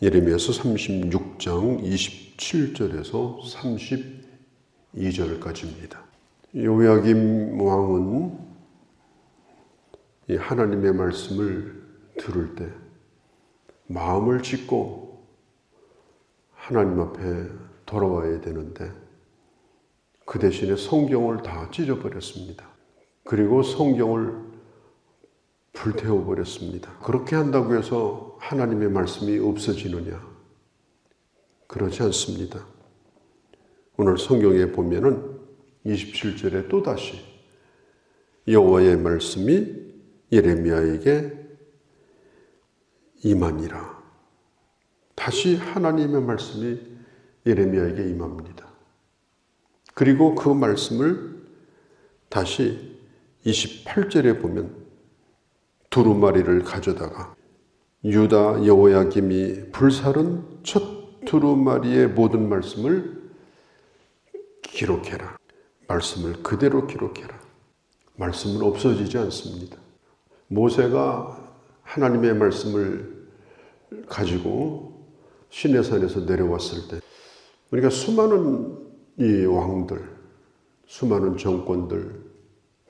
예레미야서 36장 27절에서 32절까지입니다. 요야김 왕은 이 하나님의 말씀을 들을 때 마음을 짓고 하나님 앞에 돌아와야 되는데 그 대신에 성경을 다 찢어버렸습니다. 그리고 성경을 불태워버렸습니다. 그렇게 한다고 해서 하나님의 말씀이 없어지느냐? 그렇지 않습니다. 오늘 성경에 보면은 27절에 또다시 여호와의 말씀이 예레미야에게 임하니라. 다시 하나님의 말씀이 예레미야에게 임합니다. 그리고 그 말씀을 다시 28절에 보면 두루마리를 가져다가 유다 여호야김이 불사른 첫 두루마리의 모든 말씀을 기록해라. 말씀을 그대로 기록해라. 말씀은 없어지지 않습니다. 모세가 하나님의 말씀을 가지고 시내산에서 내려왔을 때 그러니까 수많은 이 왕들, 수많은 정권들,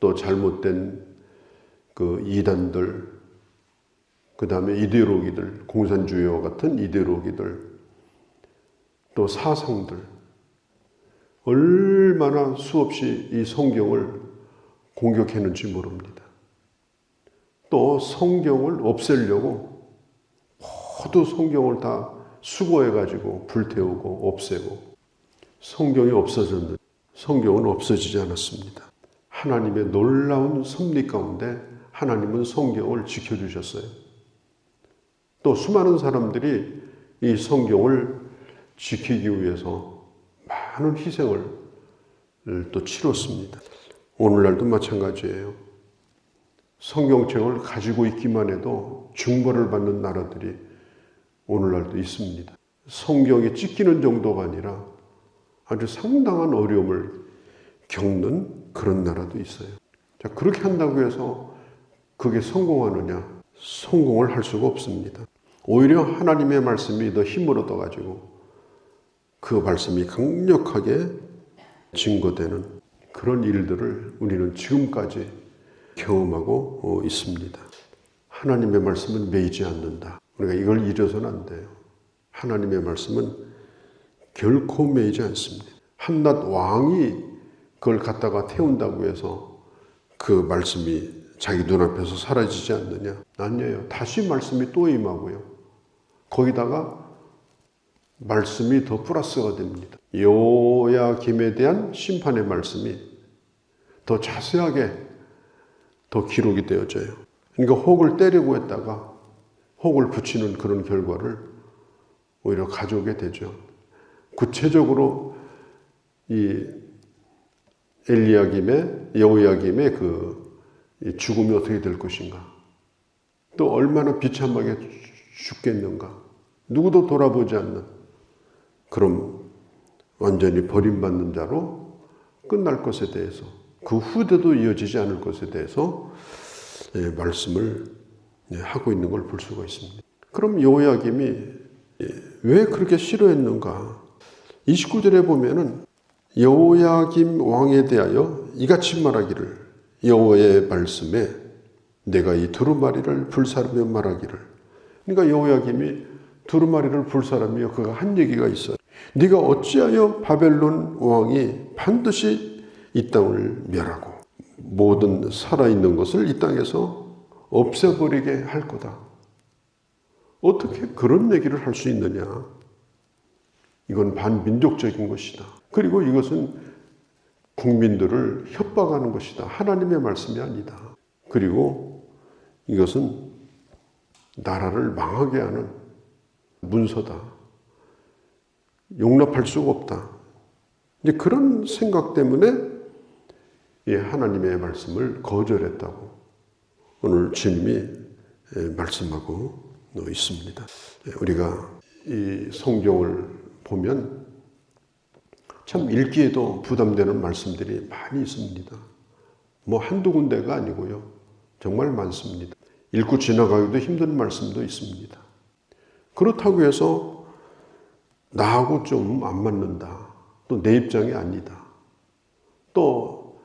또 잘못된 그 이단들, 그 다음에 이데올로기들, 공산주의와 같은 이데올로기들, 또 사상들, 얼마나 수없이 이 성경을 공격했는지 모릅니다. 또 성경을 없애려고 모두 성경을 다 수거해가지고 불태우고 없애고 성경이 없어졌는데 성경은 없어지지 않았습니다. 하나님의 놀라운 섭리 가운데 하나님은 성경을 지켜주셨어요. 또 수많은 사람들이 이 성경을 지키기 위해서 많은 희생을 또 치렀습니다. 오늘날도 마찬가지예요. 성경책을 가지고 있기만 해도 징벌을 받는 나라들이 오늘날도 있습니다. 성경이 찢기는 정도가 아니라 아주 상당한 어려움을 겪는 그런 나라도 있어요. 자, 그렇게 한다고 해서 그게 성공하느냐? 성공을 할 수가 없습니다. 오히려 하나님의 말씀이 더 힘을 얻어가지고 그 말씀이 강력하게 증거되는 그런 일들을 우리는 지금까지 경험하고 있습니다. 하나님의 말씀은 매이지 않는다. 우리가 이걸 잊어서는 안 돼요. 하나님의 말씀은 결코 매이지 않습니다. 한낱 왕이 그걸 갖다가 태운다고 해서 그 말씀이 자기 눈앞에서 사라지지 않느냐? 아니에요. 다시 말씀이 또 임하고요. 거기다가 말씀이 더 플러스가 됩니다. 요야김에 대한 심판의 말씀이 더 자세하게 더 기록이 되어져요. 그러니까 혹을 때리고 했다가 혹을 붙이는 그런 결과를 오히려 가져오게 되죠. 구체적으로 이 여호야김의 그 죽음이 어떻게 될 것인가, 또 얼마나 비참하게 죽겠는가, 누구도 돌아보지 않는 그럼 완전히 버림받는 자로 끝날 것에 대해서, 그 후대도 이어지지 않을 것에 대해서 말씀을 하고 있는 걸 볼 수가 있습니다. 그럼 여호야김이 왜 그렇게 싫어했는가? 29절에 보면은 여호야김 왕에 대하여 이같이 말하기를, 여호와의 말씀에 내가 이 두루마리를 불사르며 말하기를. 그러니까 여호야김이 두루마리를 불사르며 그가 한 얘기가 있어요. 네가 어찌하여 바벨론 왕이 반드시 이 땅을 멸하고 모든 살아있는 것을 이 땅에서 없애버리게 할 거다. 어떻게 그런 얘기를 할 수 있느냐? 이건 반민족적인 것이다. 그리고 이것은 국민들을 협박하는 것이다. 하나님의 말씀이 아니다. 그리고 이것은 나라를 망하게 하는 문서다. 용납할 수가 없다. 이제 그런 생각 때문에 하나님의 말씀을 거절했다고 오늘 주님이 말씀하고 있습니다. 우리가 이 성경을 보면 참 읽기에도 부담되는 말씀들이 많이 있습니다. 뭐 한두 군데가 아니고요. 정말 많습니다. 읽고 지나가기도 힘든 말씀도 있습니다. 그렇다고 해서 나하고 좀 안 맞는다. 또 내 입장이 아니다. 또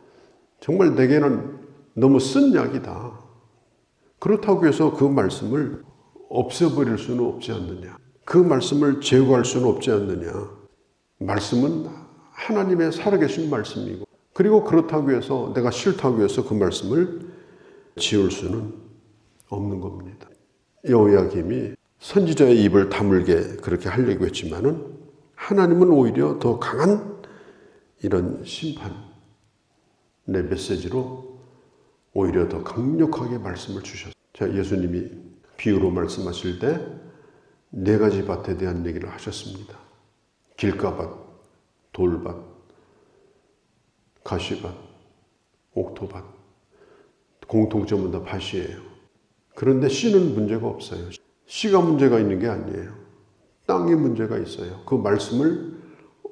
정말 내게는 너무 쓴 약이다. 그렇다고 해서 그 말씀을 없애버릴 수는 없지 않느냐. 그 말씀을 제거할 수는 없지 않느냐. 말씀은 하나님의 살아계신 말씀이고, 그리고 그렇다고 해서 내가 싫다고 해서 그 말씀을 지울 수는 없는 겁니다. 여호야김이 선지자의 입을 다물게 그렇게 하려고 했지만은 하나님은 오히려 더 강한 이런 심판의 메시지로 오히려 더 강력하게 말씀을 주셨어요. 자, 예수님이 비유로 말씀하실 때 네 가지 밭에 대한 얘기를 하셨습니다. 길가밭, 돌밭, 가시밭, 옥토밭. 공통점은 다 밭이에요. 그런데 씨는 문제가 없어요. 씨가 문제가 있는 게 아니에요. 땅에 문제가 있어요. 그 말씀을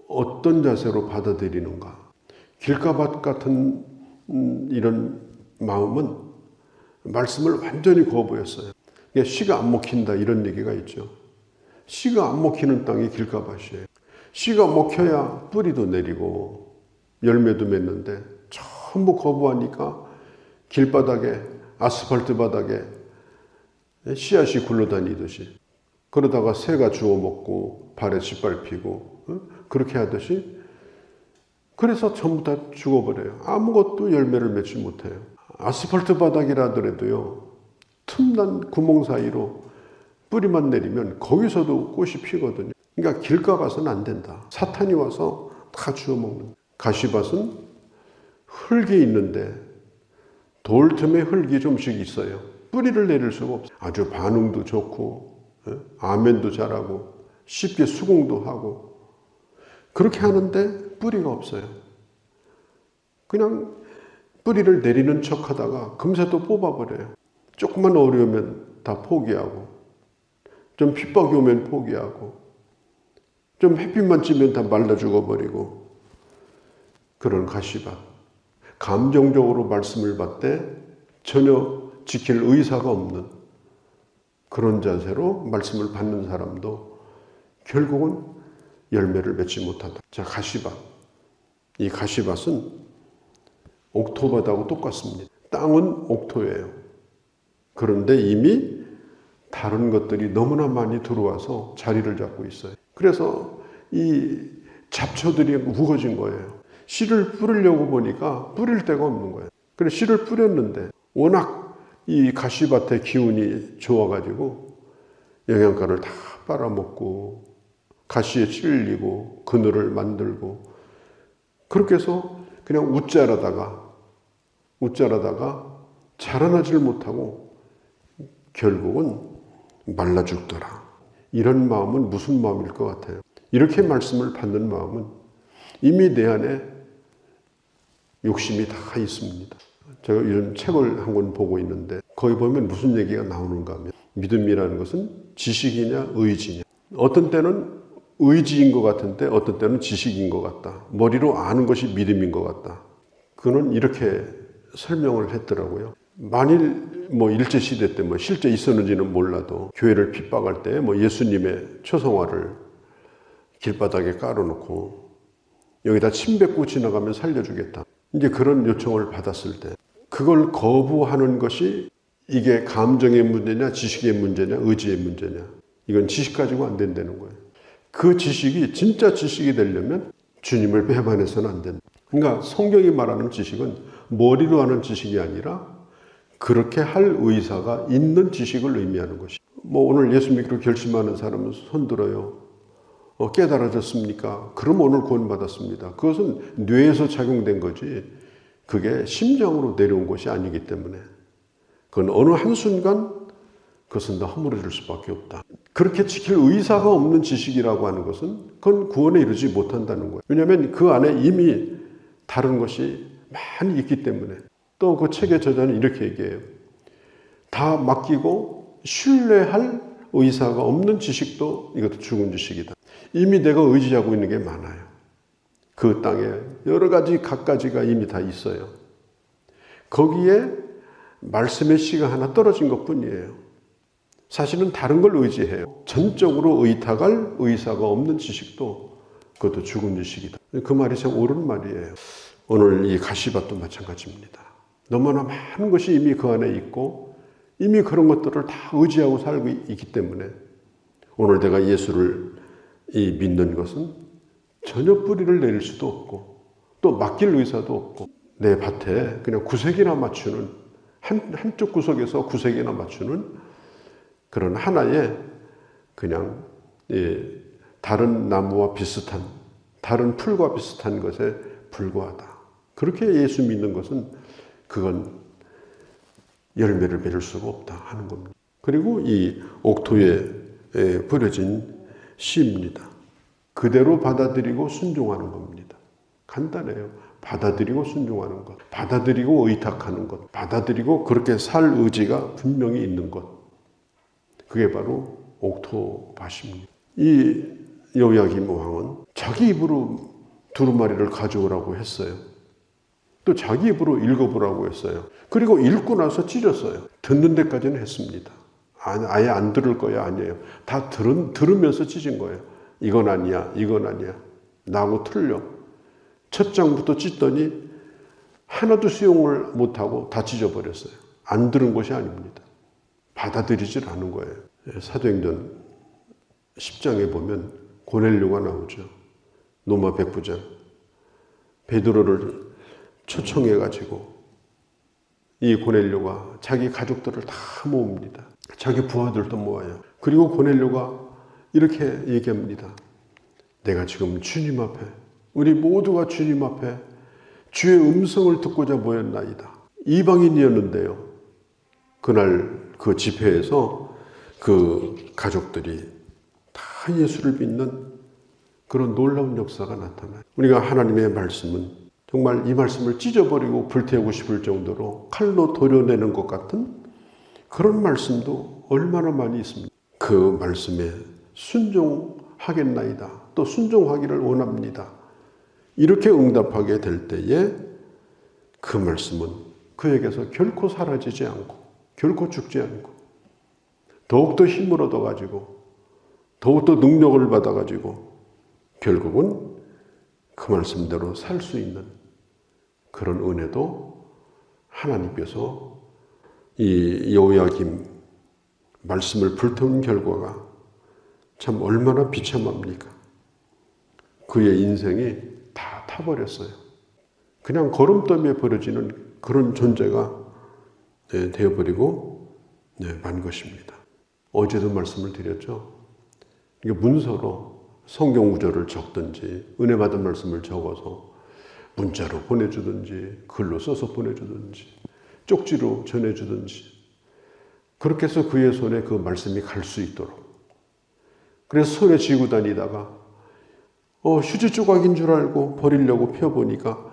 어떤 자세로 받아들이는가. 길가밭 같은 이런 마음은 말씀을 완전히 거부했어요. 씨가 안 먹힌다 이런 얘기가 있죠. 씨가 안 먹히는 땅이 길가밭이에요. 씨가 먹혀야 뿌리도 내리고 열매도 맺는데 전부 거부하니까 길바닥에, 아스팔트 바닥에 씨앗이 굴러다니듯이, 그러다가 새가 주워 먹고 발에 짓밟히고 그렇게 하듯이, 그래서 전부 다 죽어버려요. 아무것도 열매를 맺지 못해요. 아스팔트 바닥이라더라도요, 틈난 구멍 사이로 뿌리만 내리면 거기서도 꽃이 피거든요. 그러니까 길가밭은 안 된다. 사탄이 와서 다 주워 먹는. 가시밭은 흙이 있는데 돌 틈에 흙이 좀씩 있어요. 뿌리를 내릴 수가 없어요. 아주 반응도 좋고 아멘도 잘하고 쉽게 수긍도 하고 그렇게 하는데 뿌리가 없어요. 그냥 뿌리를 내리는 척 하다가 금세 또 뽑아버려요. 조금만 어려우면 다 포기하고, 좀 핍박이 오면 포기하고, 좀 햇빛만 찌면 다 말라 죽어버리고, 그런 가시밭. 감정적으로 말씀을 받되 전혀 지킬 의사가 없는 그런 자세로 말씀을 받는 사람도 결국은 열매를 맺지 못한다. 자, 가시밭. 이 가시밭은 옥토밭하고 똑같습니다. 땅은 옥토예요. 그런데 이미 다른 것들이 너무나 많이 들어와서 자리를 잡고 있어요. 그래서 이 잡초들이 우거진 거예요. 씨를 뿌리려고 보니까 뿌릴 데가 없는 거예요. 그래서 씨를 뿌렸는데 워낙 이 가시밭의 기운이 좋아가지고 영양가를 다 빨아먹고 가시에 찔리고 그늘을 만들고, 그렇게 해서 그냥 웃자라다가 자라나지를 못하고 결국은 말라 죽더라. 이런 마음은 무슨 마음일 것 같아요? 이렇게 말씀을 받는 마음은 이미 내 안에 욕심이 다 있습니다. 제가 이런 책을 한 권 보고 있는데 거기 보면 무슨 얘기가 나오는가 하면, 믿음이라는 것은 지식이냐 의지냐. 어떤 때는 의지인 것 같은데 어떤 때는 지식인 것 같다. 머리로 아는 것이 믿음인 것 같다. 그는 이렇게 설명을 했더라고요. 만일 일제시대 때 실제 있었는지는 몰라도 교회를 핍박할 때 예수님의 초성화를 길바닥에 깔아놓고 여기다 침 뱉고 지나가면 살려주겠다. 이제 그런 요청을 받았을 때 그걸 거부하는 것이 이게 감정의 문제냐 지식의 문제냐 의지의 문제냐. 이건 지식 가지고 안 된다는 거예요. 그 지식이 진짜 지식이 되려면 주님을 배반해서는 안 된다. 그러니까 성경이 말하는 지식은 머리로 하는 지식이 아니라 그렇게 할 의사가 있는 지식을 의미하는 것이. 오늘 예수 믿기로 결심하는 사람은 손 들어요. 깨달아졌습니까? 그럼 오늘 구원받았습니다. 그것은 뇌에서 작용된 거지 그게 심장으로 내려온 것이 아니기 때문에 그건 어느 한순간 그것은 다 허물어질 수밖에 없다. 그렇게 지킬 의사가 없는 지식이라고 하는 것은 그건 구원에 이르지 못한다는 거예요. 왜냐하면 그 안에 이미 다른 것이 많이 있기 때문에. 또 그 책의 저자는 이렇게 얘기해요. 다 맡기고 신뢰할 의사가 없는 지식도 이것도 죽은 지식이다. 이미 내가 의지하고 있는 게 많아요. 그 땅에 여러 가지 갖가지가 이미 다 있어요. 거기에 말씀의 씨가 하나 떨어진 것뿐이에요. 사실은 다른 걸 의지해요. 전적으로 의탁할 의사가 없는 지식도 그것도 죽은 지식이다. 그 말이 참 옳은 말이에요. 오늘 이 가시밭도 마찬가지입니다. 너무나 많은 것이 이미 그 안에 있고 이미 그런 것들을 다 의지하고 살고 있기 때문에 오늘 내가 예수를 믿는 것은 전혀 뿌리를 내릴 수도 없고 또 맡길 의사도 없고 내 밭에 그냥 구색이나 맞추는 한쪽 구석에서 구색이나 맞추는 그런 하나의 그냥 다른 나무와 비슷한 다른 풀과 비슷한 것에 불과하다. 그렇게 예수 믿는 것은 그건 열매를 맺을 수가 없다 하는 겁니다. 그리고 이 옥토에 버려진 씨입니다. 그대로 받아들이고 순종하는 겁니다. 간단해요. 받아들이고 순종하는 것, 받아들이고 의탁하는 것, 받아들이고 그렇게 살 의지가 분명히 있는 것. 그게 바로 옥토밭입니다. 이 여호야김 왕은 자기 입으로 두루마리를 가져오라고 했어요. 또 자기 입으로 읽어보라고 했어요. 그리고 읽고 나서 찢었어요. 듣는 데까지는 했습니다. 아예 안 들을 거야 아니에요. 다 들으면서 찢은 거예요. 이건 아니야, 이건 아니야. 나하고 틀려. 첫 장부터 찢더니 하나도 수용을 못하고 다 찢어버렸어요. 안 들은 것이 아닙니다. 받아들이질 않은 거예요. 사도행전 10장에 보면 고넬료가 나오죠. 로마 백부장. 베드로를 초청해가지고 이 고넬료가 자기 가족들을 다 모읍니다. 자기 부하들도 모아요. 그리고 고넬료가 이렇게 얘기합니다. 내가 지금 주님 앞에 우리 모두가 주님 앞에 주의 음성을 듣고자 모였나이다. 이방인이었는데요. 그날 그 집회에서 그 가족들이 다 예수를 믿는 그런 놀라운 역사가 나타나요. 우리가 하나님의 말씀은 정말 이 말씀을 찢어버리고 불태우고 싶을 정도로 칼로 도려내는 것 같은 그런 말씀도 얼마나 많이 있습니다. 그 말씀에 순종하겠나이다. 또 순종하기를 원합니다. 이렇게 응답하게 될 때에 그 말씀은 그에게서 결코 사라지지 않고 결코 죽지 않고 더욱더 힘을 얻어가지고 더욱더 능력을 받아가지고 결국은 그 말씀대로 살 수 있는 그런 은혜도 하나님께서 이 여호야김 말씀을 불태운 결과가 참 얼마나 비참합니까? 그의 인생이 다 타버렸어요. 그냥 거름더미에 버려지는 그런 존재가 되어버리고 만 것입니다. 어제도 말씀을 드렸죠. 이게 문서로 성경 구절을 적든지 은혜 받은 말씀을 적어서 문자로 보내주든지 글로 써서 보내주든지 쪽지로 전해주든지 그렇게 해서 그의 손에 그 말씀이 갈 수 있도록 그래서 손에 쥐고 다니다가 휴지 조각인 줄 알고 버리려고 펴보니까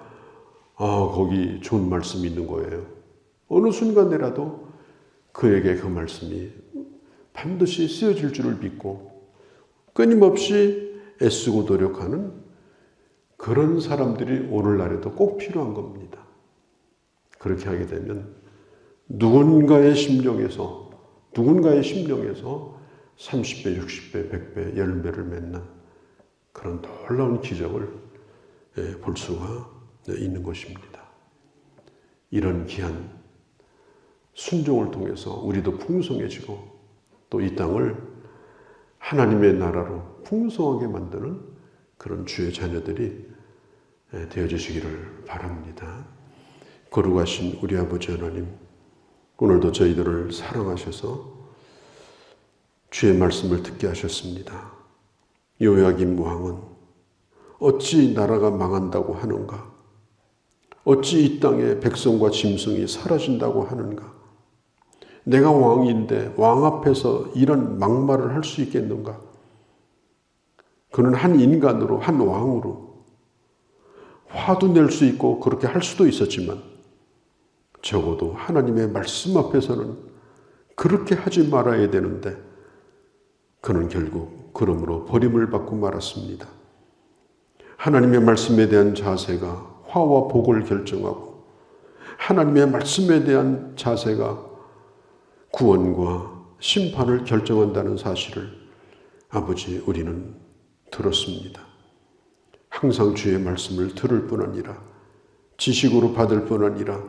거기 좋은 말씀이 있는 거예요. 어느 순간이라도 그에게 그 말씀이 반드시 쓰여질 줄을 믿고 끊임없이 애쓰고 노력하는 그런 사람들이 오늘날에도 꼭 필요한 겁니다. 그렇게 하게 되면 누군가의 심령에서 30배, 60배, 100배 열매를 맺는 그런 놀라운 기적을 볼 수가 있는 것입니다. 이런 귀한 순종을 통해서 우리도 풍성해지고 또 이 땅을 하나님의 나라로 풍성하게 만드는 그런 주의 자녀들이 되어주시기를 바랍니다. 거룩하신 우리 아버지 하나님, 오늘도 저희들을 사랑하셔서 주의 말씀을 듣게 하셨습니다. 여호야김 왕은 어찌 나라가 망한다고 하는가? 어찌 이 땅에 백성과 짐승이 사라진다고 하는가? 내가 왕인데 왕 앞에서 이런 막말을 할 수 있겠는가? 그는 한 인간으로, 한 왕으로 화도 낼 수 있고 그렇게 할 수도 있었지만 적어도 하나님의 말씀 앞에서는 그렇게 하지 말아야 되는데 그는 결국 그러므로 버림을 받고 말았습니다. 하나님의 말씀에 대한 자세가 화와 복을 결정하고 하나님의 말씀에 대한 자세가 구원과 심판을 결정한다는 사실을 아버지 우리는 들었습니다. 항상 주의 말씀을 들을 뿐 아니라 지식으로 받을 뿐 아니라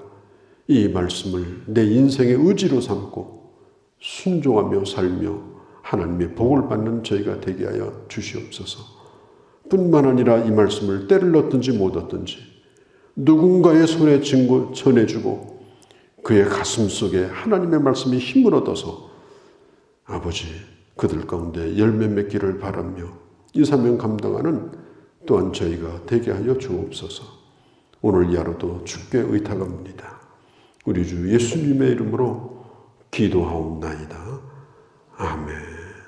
이 말씀을 내 인생의 의지로 삼고 순종하며 살며 하나님의 복을 받는 저희가 되게 하여 주시옵소서. 뿐만 아니라 이 말씀을 때를 얻든지 못 얻든지 누군가의 손에 전해주고 그의 가슴 속에 하나님의 말씀이 힘을 얻어서 아버지 그들 가운데 열매 맺기를 바라며 이 사명 감당하는 또한 저희가 되게 하여 주옵소서. 오늘 이 하루도 주께 의탁합니다. 우리 주 예수님의 이름으로 기도하옵나이다. 아멘.